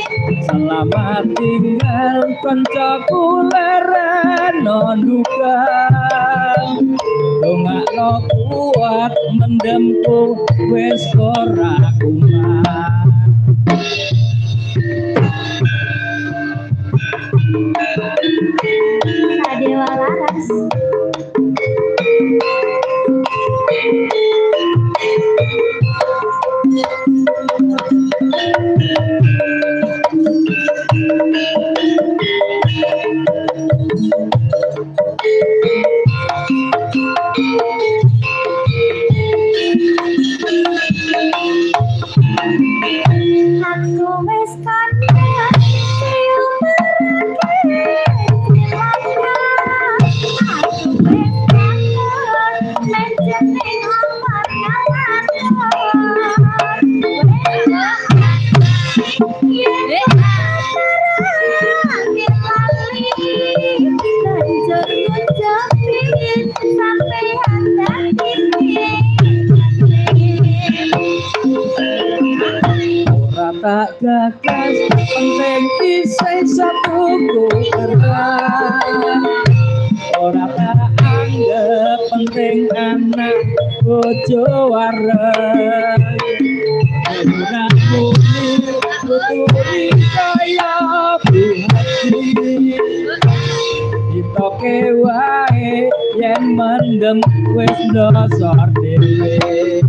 Selamat tinggal kancaku lereno duka dongakno kuat mendemku wis ora kumat Sadewa Laras. Aku wis kangen cium merake aku wis kangen menjeneng amar tak gagas penting isih satuku terbang ora tak anggap penting anak bojo wareng ora muni kaya hati ditoke wae yen mendem wis ndosor dhewe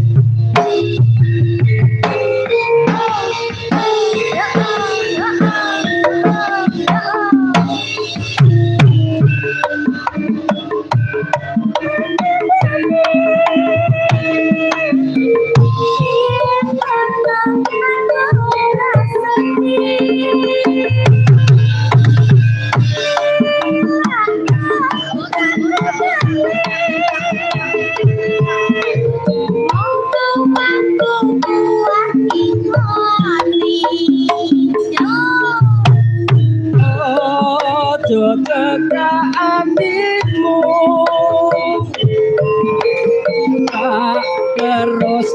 terus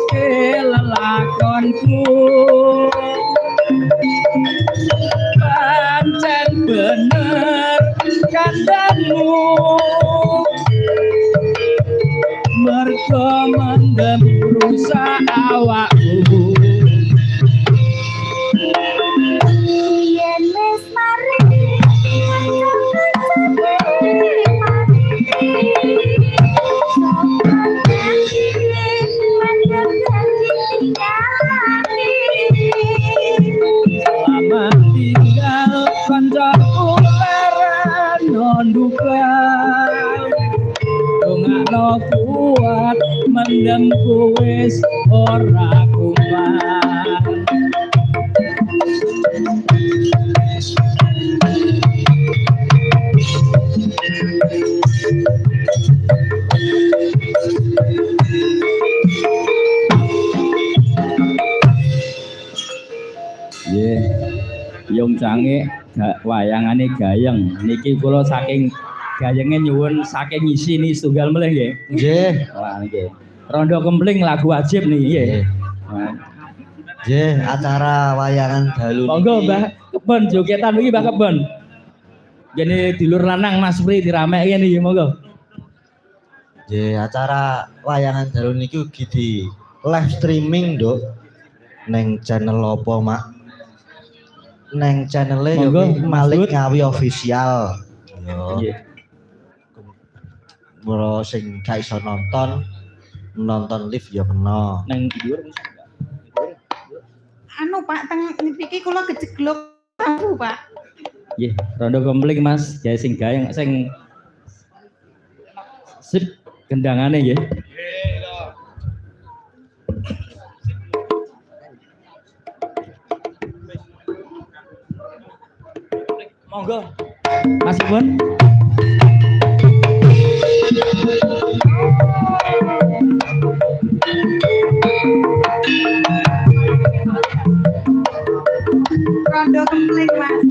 lelakonku pancen bener kandangmu mergo mendem rusak awakku yen wis mari selamat tinggal kancaku lereno duka dongakno kuat mendemku wis ora kumat Yung cange wayangane gayeng niki kula saking gayenge nyuwun saking isini setunggal melih nggih. Nggih. Wah nggih. Rondo Kempling lagu wajib niki nggih. Nggih, acara wayangan dalu niki. Monggo Mbah Kebon jogetan iki Mbah Kebon. Gene dilur lanang Mas Pri diramekke niki monggo. Nggih, acara wayangan dalu niki ugi di live streaming, Nduk. Neng channel apa, Mak? Neng channelnya Yogi Malik Ngawi Official. Yo. Bro sing gak iso nonton live ya kena. Neng dhuwur anu Pak teng niki kula kejeglok aku Pak. Nggih, Rondo Kempling Mas, gawe sing gayeng sing sip kendangane nggih. Monggo. Mas Ibun. Rondo Kempling Mas.